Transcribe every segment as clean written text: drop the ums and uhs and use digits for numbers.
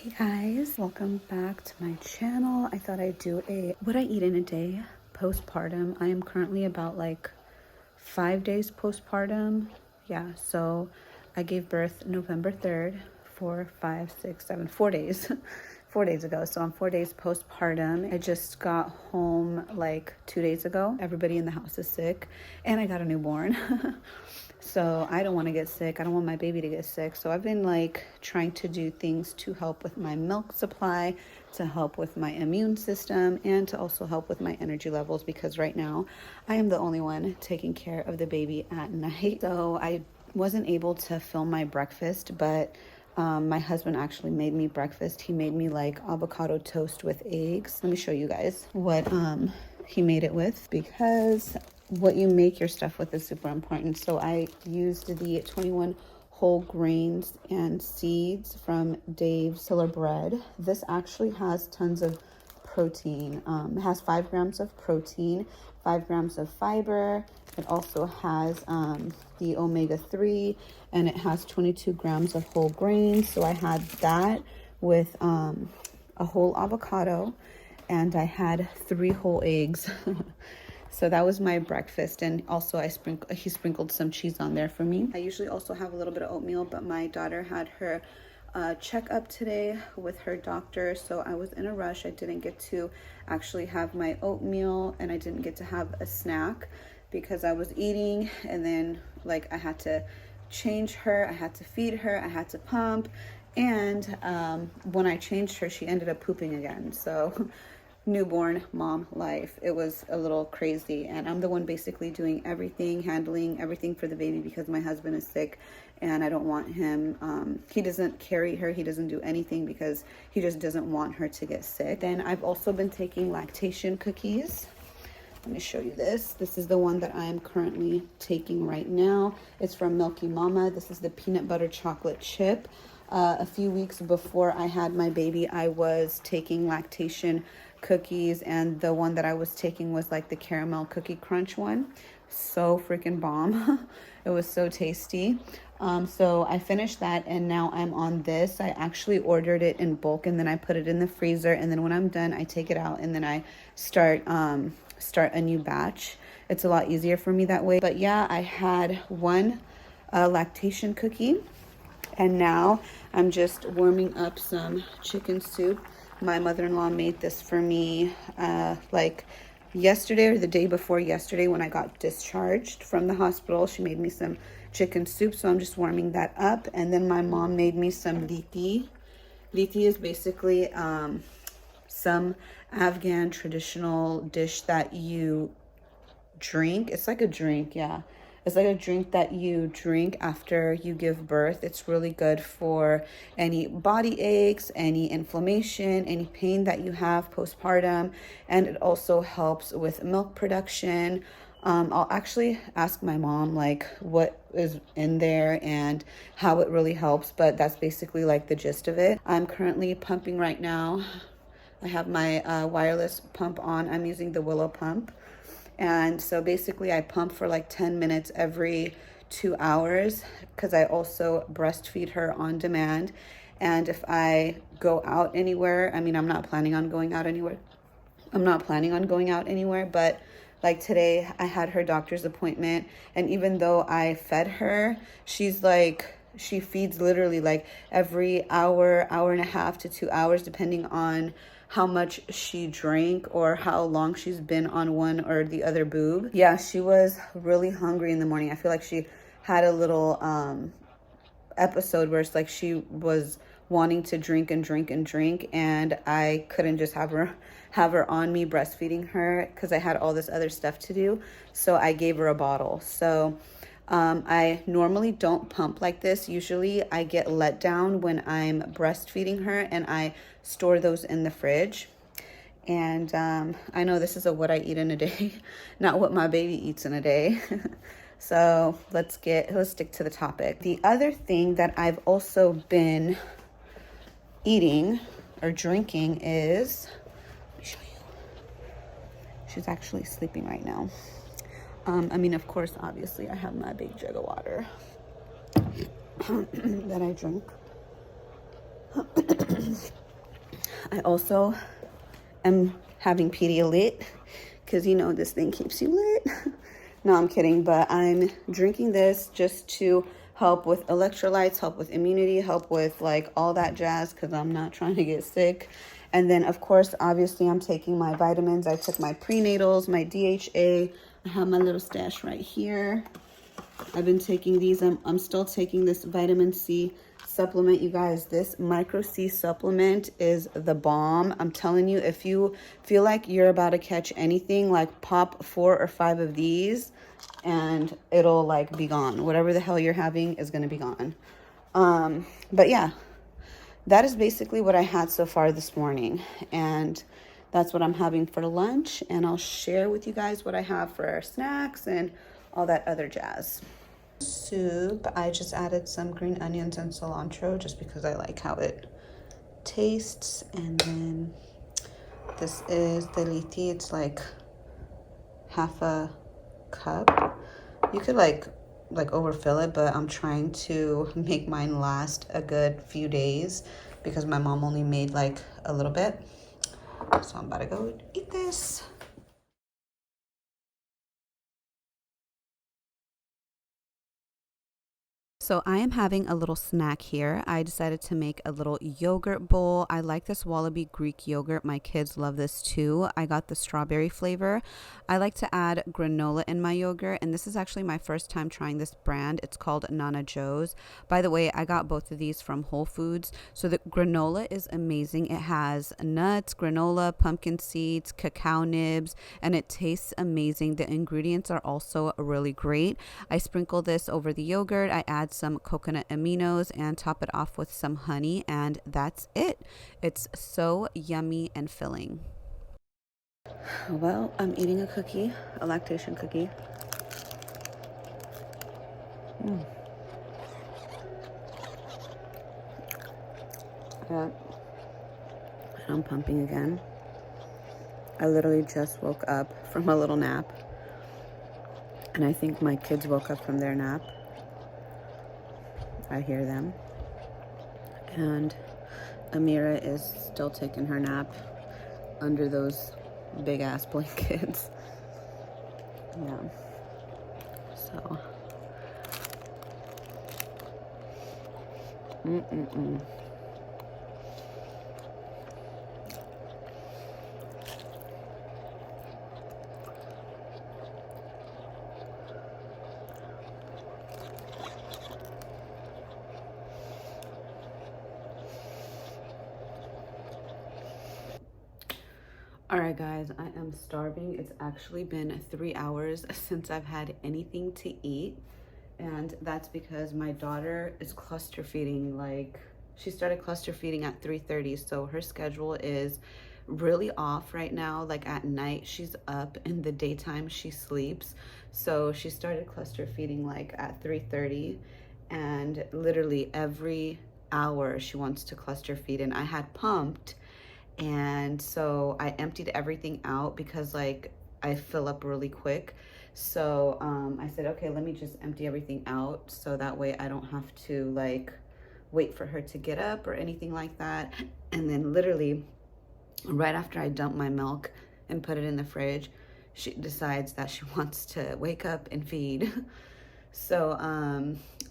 Hey guys, welcome back to my channel. I thought I'd do a what I eat in a day postpartum. I am currently about like 5 days postpartum. Yeah, so I gave birth November 3rd, 4, 5, 6, 7, 4 days. 4 days ago. So I'm 4 days postpartum. I just got home like 2 days ago. Everybody in the house is sick and I got a newborn. So I don't want to get sick. I don't want my baby to get sick. So I've been like trying to do things to help with my milk supply, to help with my immune system, and to also help with my energy levels, because right now I am the only one taking care of the baby at night. So I wasn't able to film my breakfast, but my husband actually made me breakfast. He made me like avocado toast with eggs. Let me show you guys what he made it with, because what you make your stuff with is super important. So I used the 21 whole grains and seeds from Dave's Killer Bread. This actually has tons of protein. It has 5 grams of protein, 5 grams of fiber. It also has the omega-3, and it has 22 grams of whole grains. So I had that with a whole avocado, and I had 3 whole eggs. So that was my breakfast, and also he sprinkled some cheese on there for me. I usually also have a little bit of oatmeal, but my daughter had her checkup today with her doctor, so I was in a rush. I didn't get to actually have my oatmeal, and I didn't get to have a snack because I was eating, and then like I had to change her, I had to feed her, I had to pump, and when I changed her, she ended up pooping again. So newborn mom life. It was a little crazy, and I'm the one basically doing everything, handling everything for the baby, because my husband is sick and I don't want him, he doesn't carry her, he doesn't do anything because he just doesn't want her to get sick. Then I've also been taking lactation cookies. Let me show you this. This is the one that I am currently taking right now. It's from Milky Mama. This is the peanut butter chocolate chip. A few weeks before I had my baby, I was taking lactation cookies, and the one that I was taking was like the caramel cookie crunch one. So freaking bomb. It was so tasty. So I finished that, and now I'm on this. I actually ordered it in bulk, and then I put it in the freezer, and then when I'm done, I take it out, and then I start a new batch. It's a lot easier for me that way. But yeah, I had one lactation cookie, and now I'm just warming up some chicken soup. My mother-in-law made this for me like yesterday or the day before yesterday when I got discharged from the hospital. She made me some chicken soup, so I'm just warming that up. And then my mom made me some liti. Liti is basically some Afghan traditional dish that you drink. It's like a drink, yeah. It's like a drink that you drink after you give birth. It's really good for any body aches, any inflammation, any pain that you have postpartum. And it also helps with milk production. I'll actually ask my mom like what is in there and how it really helps, but that's basically like the gist of it. I'm currently pumping right now. I have my wireless pump on. I'm using the Willow pump. And so basically I pump for like 10 minutes every 2 hours, because I also breastfeed her on demand. And if I go out anywhere, I mean, I'm not planning on going out anywhere. But like today I had her doctor's appointment, and even though I fed her, she feeds literally like every hour, hour and a half to 2 hours, depending on how much she drank or how long she's been on one or the other boob. Yeah, she was really hungry in the morning. I feel like she had a little episode where it's like she was wanting to drink and drink and drink, and I couldn't just have her on me breastfeeding her because I had all this other stuff to do. So I gave her a bottle. So I normally don't pump like this. Usually I get let down when I'm breastfeeding her, and I store those in the fridge. And I know this is what I eat in a day, not what my baby eats in a day. So let's stick to the topic. The other thing that I've also been eating or drinking is, let me show you. She's actually sleeping right now. I mean, of course, obviously, I have my big jug of water that I drink. I also am having Pedialyte because you know this thing keeps you lit. No, I'm kidding, but I'm drinking this just to help with electrolytes, help with immunity, help with like all that jazz because I'm not trying to get sick. And then, of course, obviously, I'm taking my vitamins. I took my prenatals, my DHA. I have my little stash right here. I've been taking these. I'm still taking this vitamin C supplement, you guys. This micro C supplement is the bomb. I'm telling you, if you feel like you're about to catch anything, like pop 4 or 5 of these and it'll like be gone. Whatever the hell you're having is going to be gone. But yeah, that is basically what I had so far this morning, and that's what I'm having for lunch, and I'll share with you guys what I have for our snacks and all that other jazz. Soup, I just added some green onions and cilantro just because I like how it tastes. And then this is the liti. It's like half a cup. You could like overfill it, but I'm trying to make mine last a good few days because my mom only made like a little bit. So I'm about to go eat this. So I am having a little snack here. I decided to make a little yogurt bowl. I like this Wallaby Greek yogurt. My kids love this too. I got the strawberry flavor. I like to add granola in my yogurt, and this is actually my first time trying this brand. It's called Nana Joe's. By the way, I got both of these from Whole Foods. So the granola is amazing. It has nuts, granola, pumpkin seeds, cacao nibs, and it tastes amazing. The ingredients are also really great. I sprinkle this over the yogurt. I add some coconut aminos and top it off with some honey, and that's it. It's so yummy and filling. Well, I'm eating a cookie, a lactation cookie. Yeah. And I'm pumping again. I literally just woke up from a little nap, and I think my kids woke up from their nap. I hear them. And Amira is still taking her nap under those big ass blankets. Yeah. So. All right, guys, I am starving. It's actually been 3 hours since I've had anything to eat, and that's because my daughter is cluster feeding. Like, she started cluster feeding at 3:30, so her schedule is really off right now. Like, at night she's up, in the daytime she sleeps. So she started cluster feeding like at 3:30, and literally every hour she wants to cluster feed. And I had pumped, and so I emptied everything out because like I fill up really quick. So I said, okay, let me just empty everything out so that way I don't have to like wait for her to get up or anything like that. And then literally right after I dump my milk and put it in the fridge, she decides that she wants to wake up and feed. So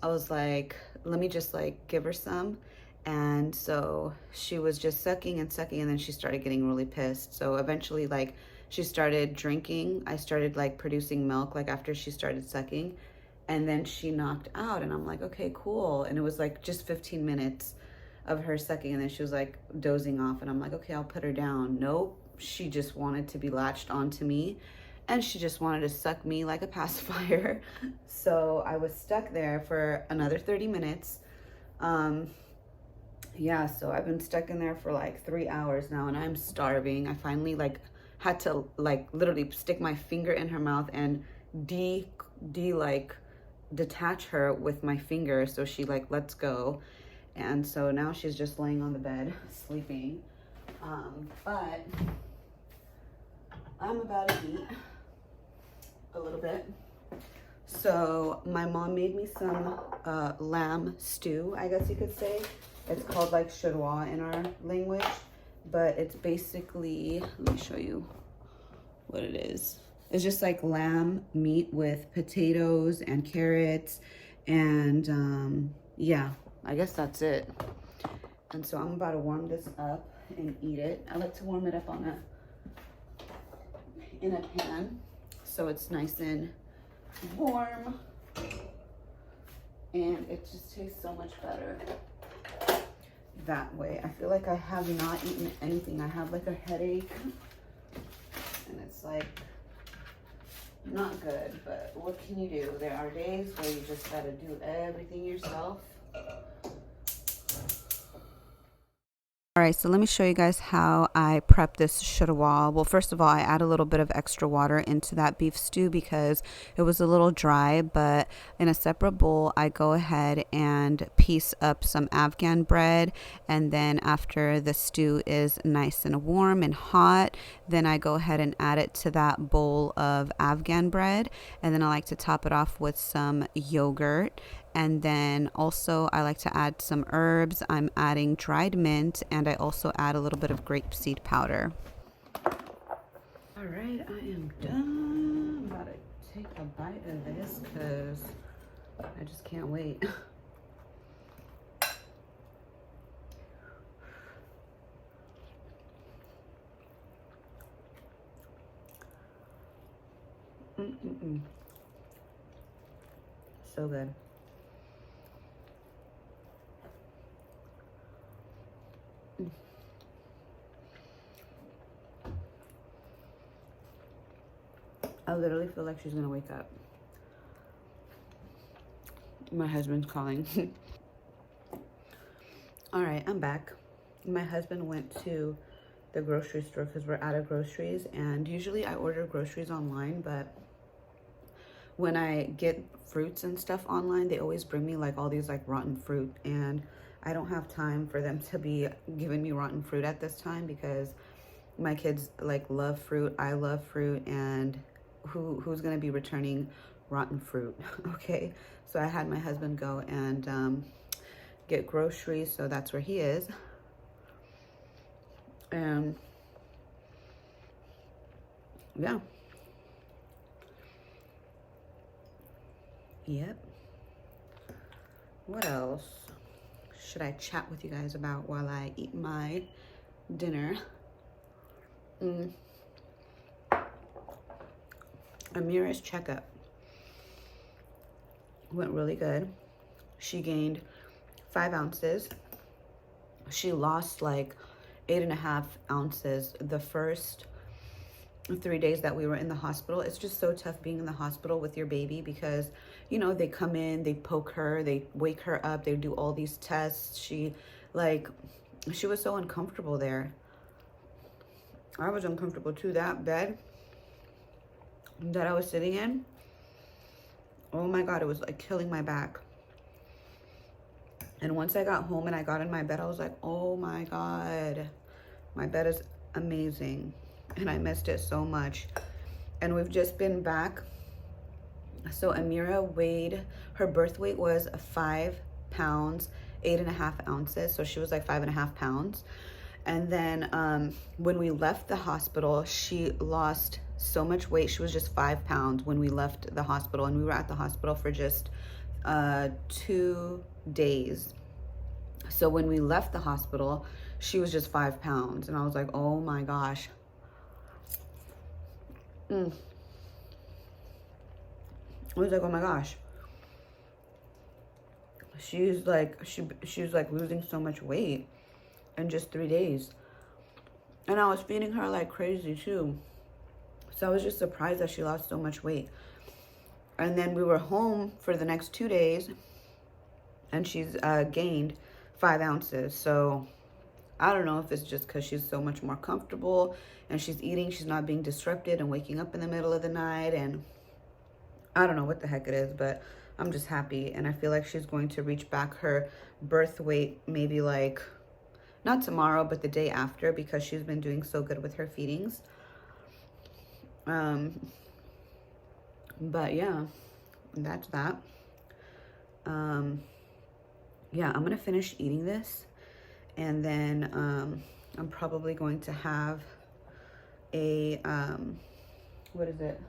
I was like, let me just like give her some. And so she was just sucking and sucking, and then she started getting really pissed. So eventually, like, she started drinking. I started like producing milk like after she started sucking, and then she knocked out. And I'm like, okay, cool. And it was like just 15 minutes of her sucking, and then she was like dozing off, and I'm like, okay, I'll put her down. Nope, she just wanted to be latched onto me, and she just wanted to suck me like a pacifier. So I was stuck there for another 30 minutes. Yeah, so I've been stuck in there for like 3 hours now, and I'm starving. I finally like had to like literally stick my finger in her mouth and detach her with my finger, so she like lets go. And so now she's just laying on the bed sleeping. But I'm about to eat a little bit. So my mom made me some lamb stew, I guess you could say. It's called like shirwa in our language, but it's basically, let me show you what it is. It's just like lamb meat with potatoes and carrots and yeah, I guess that's it. And so I'm about to warm this up and eat it. I like to warm it up in a pan so it's nice and warm, and it just tastes so much better that way. I feel like I have not eaten anything. I have like a headache and it's like not good, but what can you do? There are days where you just gotta do everything yourself. All right, so let me show you guys how I prep this Duvolle. Well, first of all, I add a little bit of extra water into that beef stew because it was a little dry, but in a separate bowl, I go ahead and piece up some Afghan bread, and then after the stew is nice and warm and hot, then I go ahead and add it to that bowl of Afghan bread, and then I like to top it off with some yogurt. And then also I like to add some herbs. I'm adding dried mint, and I also add a little bit of grapeseed powder. All right, I am done. I'm about to take a bite of this because I just can't wait. So good. I literally feel like she's gonna wake up. My husband's calling. All right, I'm back. My husband went to the grocery store because we're out of groceries, and usually I order groceries online, but when I get fruits and stuff online, they always bring me like all these like rotten fruit, and I don't have time for them to be giving me rotten fruit at this time because my kids like love fruit, I love fruit, and who's gonna be returning rotten fruit? Okay, so I had my husband go and get groceries, so that's where he is. And yeah, yep. What else should I chat with you guys about while I eat my dinner? Amira's checkup went really good. She gained 5 ounces. She lost like 8.5 ounces the first 3 days that we were in the hospital. It's just so tough being in the hospital with your baby because, you know, they come in, they poke her, they wake her up, they do all these tests. She was so uncomfortable there. I was uncomfortable too. That bed that I was sitting in, oh my God, it was like killing my back. And once I got home and I got in my bed, I was like, oh my God, my bed is amazing. And I missed it so much. And we've just been back. So Amira weighed, her birth weight was 5 pounds, 8.5 ounces. So she was like 5.5 pounds. And then when we left the hospital, she lost so much weight. She was just 5 pounds when we left the hospital, and we were at the hospital for just 2 days. So when we left the hospital, she was just 5 pounds, and I was like, oh my gosh. I was like, oh my gosh. She's like, she was like losing so much weight in just 3 days. And I was feeding her like crazy too. So I was just surprised that she lost so much weight. And then we were home for the next 2 days, and she's gained 5 ounces. So I don't know if it's just because she's so much more comfortable and she's eating, she's not being disrupted and waking up in the middle of the night. And I don't know what the heck it is, but I'm just happy. And I feel like she's going to reach back her birth weight maybe like, not tomorrow, but the day after, because she's been doing so good with her feedings. But yeah, that's that. Yeah, I'm gonna finish eating this, and then I'm probably going to have a, what is it?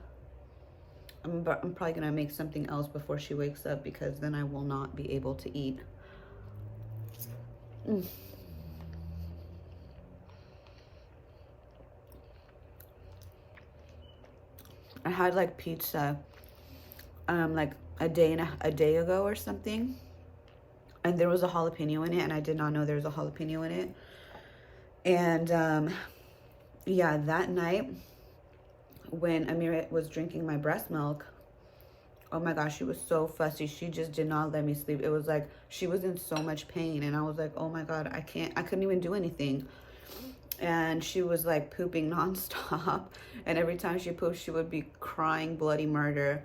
I'm probably gonna make something else before she wakes up, because then I will not be able to eat. I had like pizza, like a day ago or something, and there was a jalapeno in it, and I did not know there was a jalapeno in it. And yeah, that night when Amira was drinking my breast milk, oh my gosh, she was so fussy. She just did not let me sleep. It was like she was in so much pain, and I was like, oh my God, I couldn't even do anything. And she was like pooping nonstop, and every time she pooped, she would be crying bloody murder.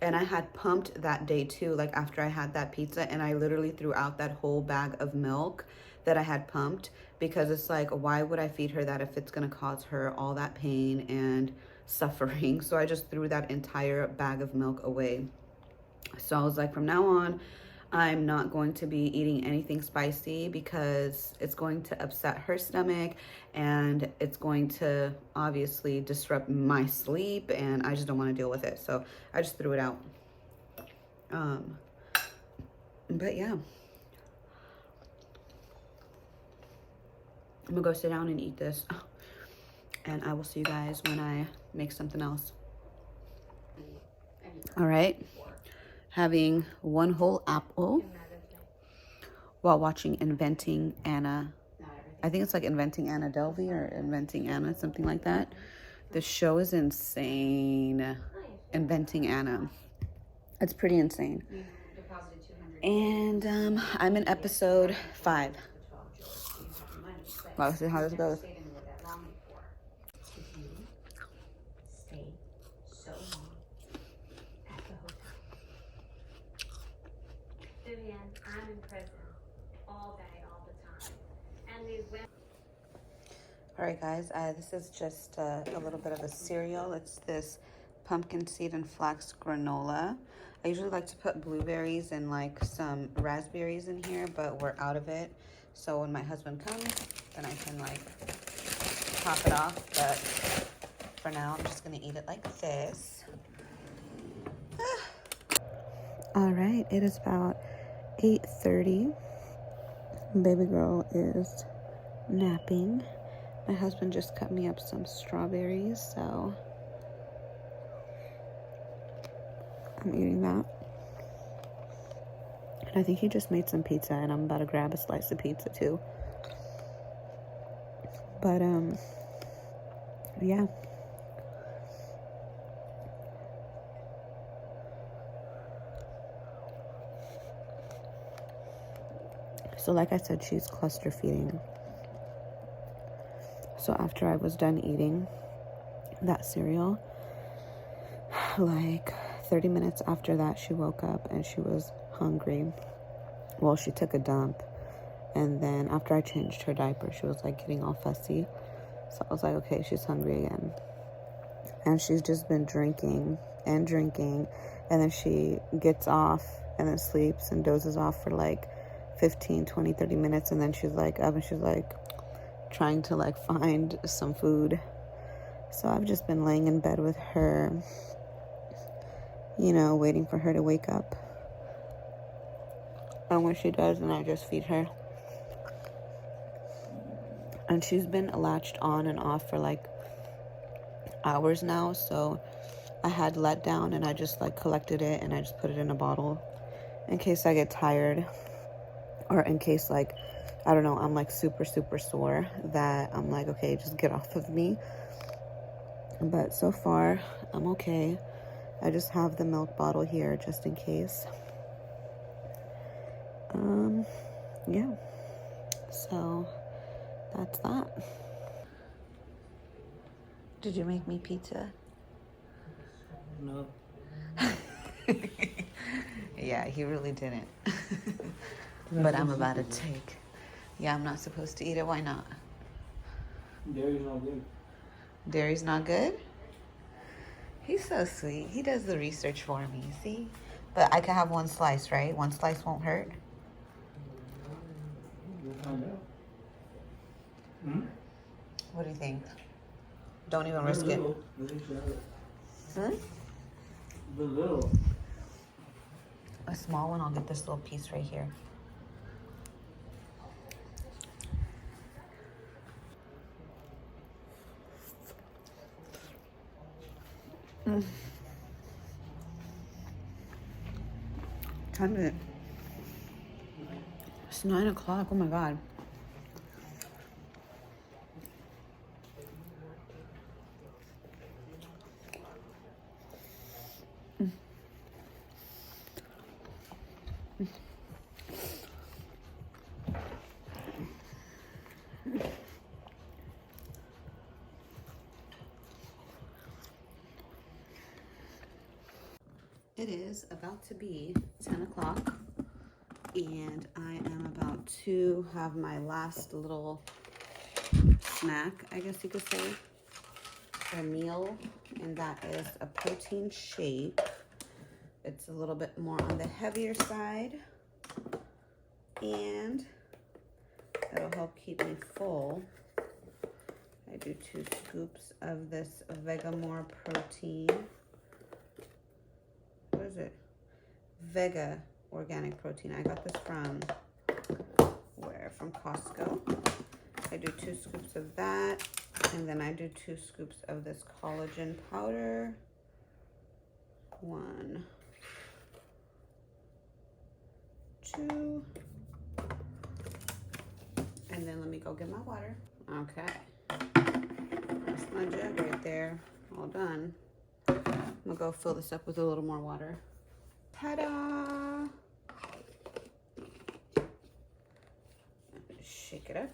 And I had pumped that day too, like after I had that pizza, and I literally threw out that whole bag of milk that I had pumped, because it's like, why would I feed her that if it's gonna cause her all that pain and suffering? So I just threw that entire bag of milk away. So I was like, from now on, I'm not going to be eating anything spicy, because it's going to upset her stomach, and it's going to obviously disrupt my sleep, and I just don't want to deal with it. So I just threw it out. But yeah, I'm gonna go sit down and eat this, and I will see you guys when I make something else. All right, having one whole apple while watching Inventing Anna. I think it's like Inventing Anna Delvey or Inventing Anna, something like that. The show is insane. Inventing Anna. It's pretty insane. And I'm in episode 5. Wow, see how this goes. I'm in prison all day, all the time. And these women. All right, guys, this is just a little bit of a cereal. It's this pumpkin seed and flax granola. I usually like to put blueberries and like some raspberries in here, but we're out of it. So when my husband comes, then I can like top it off. But for now, I'm just gonna eat it like this. All right, it is about 8:30. Baby girl is napping. My husband just cut me up some strawberries, so I'm eating that. And I think he just made some pizza, and I'm about to grab a slice of pizza too. But yeah. So like I said, she's cluster feeding. So after I was done eating that cereal, like 30 minutes after that, she woke up and she was hungry. Well, she took a dump. And then after I changed her diaper, she was like getting all fussy. So I was like, okay, she's hungry again. And she's just been drinking and drinking. And then she gets off and then sleeps and dozes off for like 15, 20, 30 minutes. And then she's like up and she's like trying to like find some food. So I've just been laying in bed with her, you know, waiting for her to wake up. And when she does, then I just feed her. And she's been latched on and off for like hours now. So I had let down and I just like collected it and I just put it in a bottle in case I get tired, or in case like, I don't know, I'm like super sore, that I'm like, okay, just get off of me. But so far I'm okay. I just have the milk bottle here just in case. Yeah, so that's that. Did you make me pizza? No. Yeah, he really didn't. But I'm about to take. Yeah, I'm not supposed to eat it. Why not? Dairy's not good. Dairy's not good? He's so sweet. He does the research for me, see? But I can have one slice, right? One slice won't hurt? We'll find out. What do you think? Don't even They're risk it. little. They should have it. Hmm? They're little. A small one, I'll get this little piece right here. Time is it? It's 9 o'clock. Oh my god. It is about to be 10 o'clock and I am about to have my last little snack, I guess you could say, a meal, and that is a protein shake. It's a little bit more on the heavier side and it'll help keep me full. I do 2 scoops of this Vegamore protein. What is it? Vega organic protein. I got this from where? From Costco. I do 2 scoops of that, and then I do 2 scoops of this collagen powder. 1, 2, and then let me go get my water. Okay, that's my jug right there, all done. I'm gonna go fill this up with a little more water. Ta-da! Shake it up.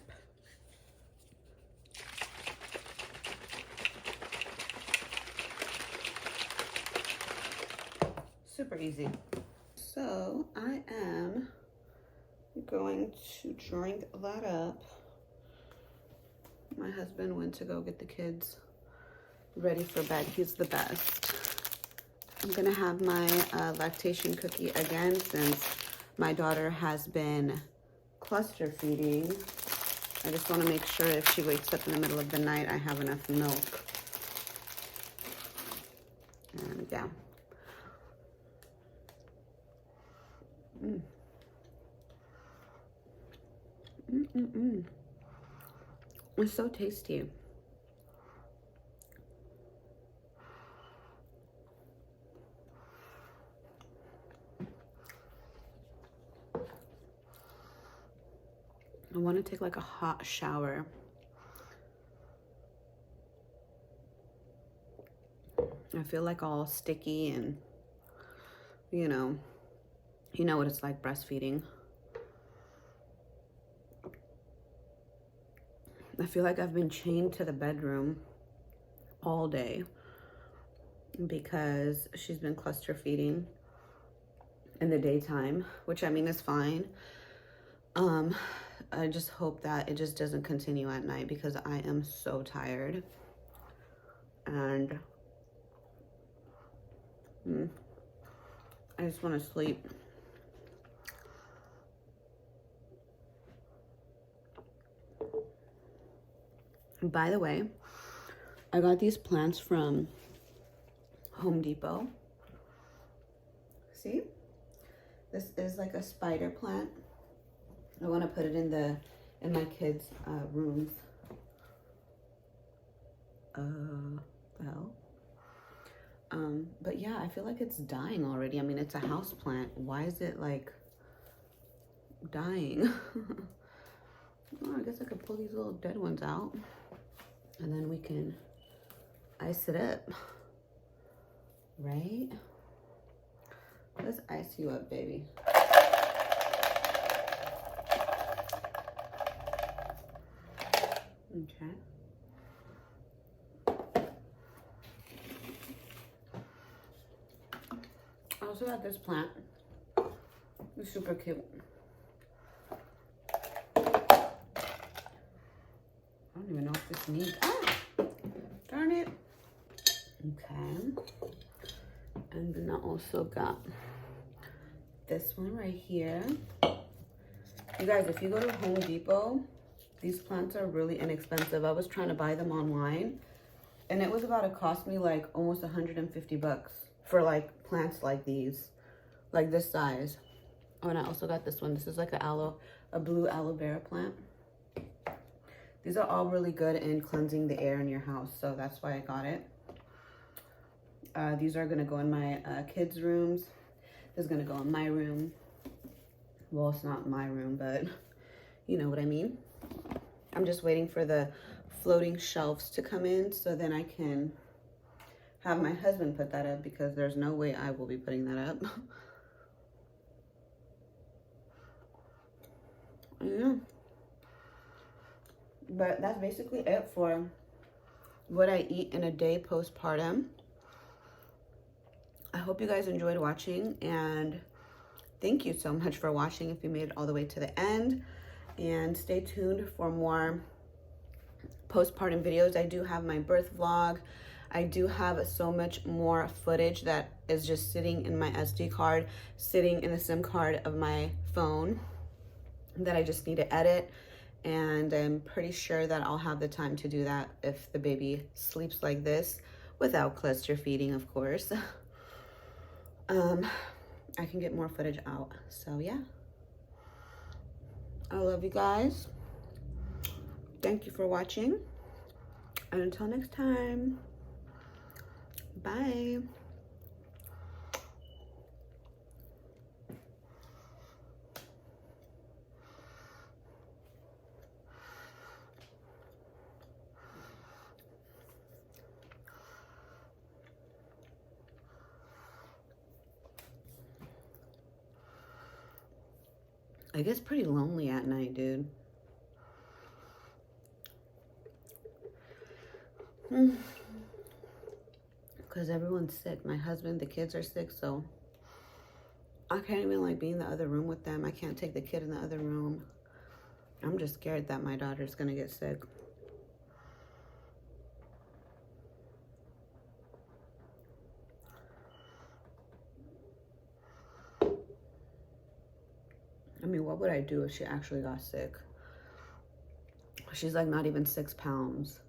Super easy. So I am going to drink that up. My husband went to go get the kids ready for bed. He's the best. I'm gonna have my lactation cookie again since my daughter has been cluster feeding. I just want to make sure if she wakes up in the middle of the night, I have enough milk. And yeah. It's so tasty. I want to take like a hot shower. I feel like all sticky and, you know what it's like breastfeeding. I feel like I've been chained to the bedroom all day because she's been cluster feeding in the daytime, which I mean is fine. I just hope that it just doesn't continue at night because I am so tired. And I just want to sleep. By the way, I got these plants from Home Depot. See? This is like a spider plant. I want to put it in my kids' rooms. The hell? But yeah, I feel like it's dying already. I mean, it's a house plant. Why is it like dying? Well, I guess I could pull these little dead ones out and then we can ice it up, right? Let's ice you up, baby. Okay. I also got this plant. It's super cute. I don't even know if this needs, darn it. Okay. And then I also got this one right here. You guys, if you go to Home Depot, These plants are really inexpensive. I was trying to buy them online, and it was about to cost me like almost 150 bucks for like plants like these, like this size. Oh, and I also got this one. This is like a blue aloe vera plant. These are all really good in cleansing the air in your house, so that's why I got it. These are gonna go in my kids' rooms. This is gonna go in my room. Well, it's not my room, but you know what I mean. I'm just waiting for the floating shelves to come in so then I can have my husband put that up, because there's no way I will be putting that up. Yeah. But that's basically it for what I eat in a day postpartum. I hope you guys enjoyed watching, and thank you so much for watching if you made it all the way to the end. And stay tuned for more postpartum videos. I do have my birth vlog. I do have so much more footage that is just sitting in my SD card, sitting in the SIM card of my phone that I just need to edit. And I'm pretty sure that I'll have the time to do that if the baby sleeps like this, without cluster feeding, of course. I can get more footage out. So yeah, I love you guys. Thank you for watching, and until next time, bye. It gets pretty lonely at night, dude. Because everyone's sick. My husband, the kids are sick, so I can't even like be in the other room with them. I can't take the kid in the other room. I'm just scared that my daughter's gonna get sick. I mean, what would I do if she actually got sick? She's like not even 6 pounds.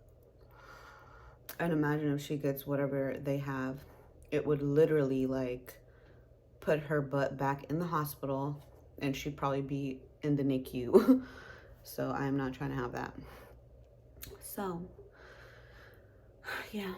And imagine if she gets whatever they have. It would literally like put her butt back in the hospital, and she'd probably be in the NICU. So I am not trying to have that. So, yeah.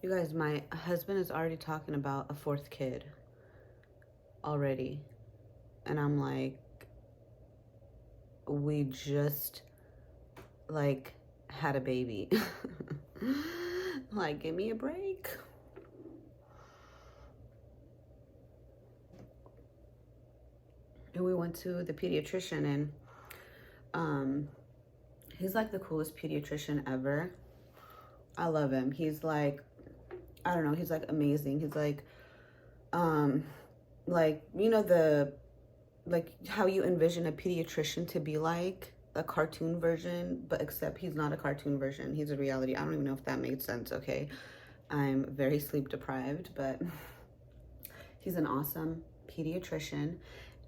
You guys, my husband is already talking about a 4th kid already. And I'm like, we just like had a baby. Like, give me a break. And we went to the pediatrician, and he's like the coolest pediatrician ever. I love him. He's like, I don't know, he's like amazing. He's like you know, like how you envision a pediatrician to be like a cartoon version, but except he's not a cartoon version. He's a reality. I don't even know if that made sense. Okay, I'm very sleep deprived, but he's an awesome pediatrician.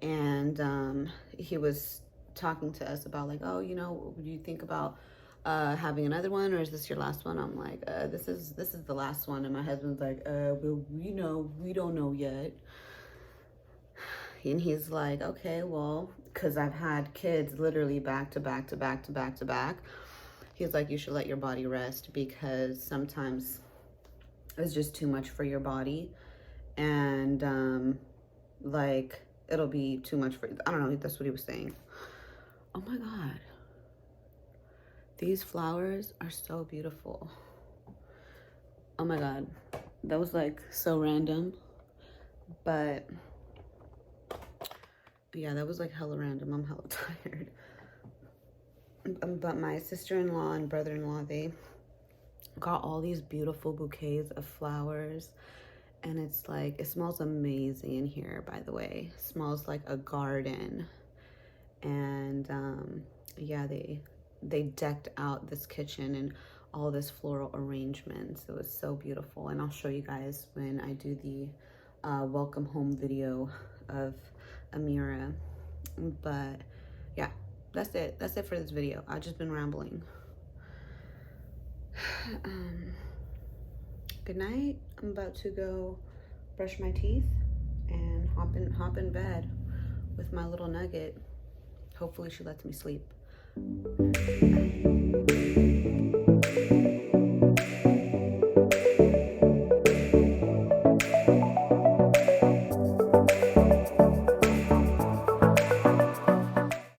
And he was talking to us about like, oh, you know, do you think about having another one, or is this your last one? I'm like, this is the last one. And my husband's like, well, you know, we don't know yet. And he's like, okay, well, because I've had kids literally back to back to back to back to back. He's like, you should let your body rest, because sometimes it's just too much for your body. And like, it'll be too much for, I don't know, that's what he was saying. Oh my God. These flowers are so beautiful. Oh my God. That was like so random. But yeah, that was like hella random. I'm hella tired. But my sister-in-law and brother-in-law, they got all these beautiful bouquets of flowers, and it's like, it smells amazing in here, by the way. It smells like a garden. And yeah, they decked out this kitchen and all this floral arrangements. It was so beautiful, and I'll show you guys when I do the welcome home video of Amira. But yeah, that's it for this video. I've just been rambling. Good night. I'm about to go brush my teeth and hop in bed with my little nugget. Hopefully she lets me sleep.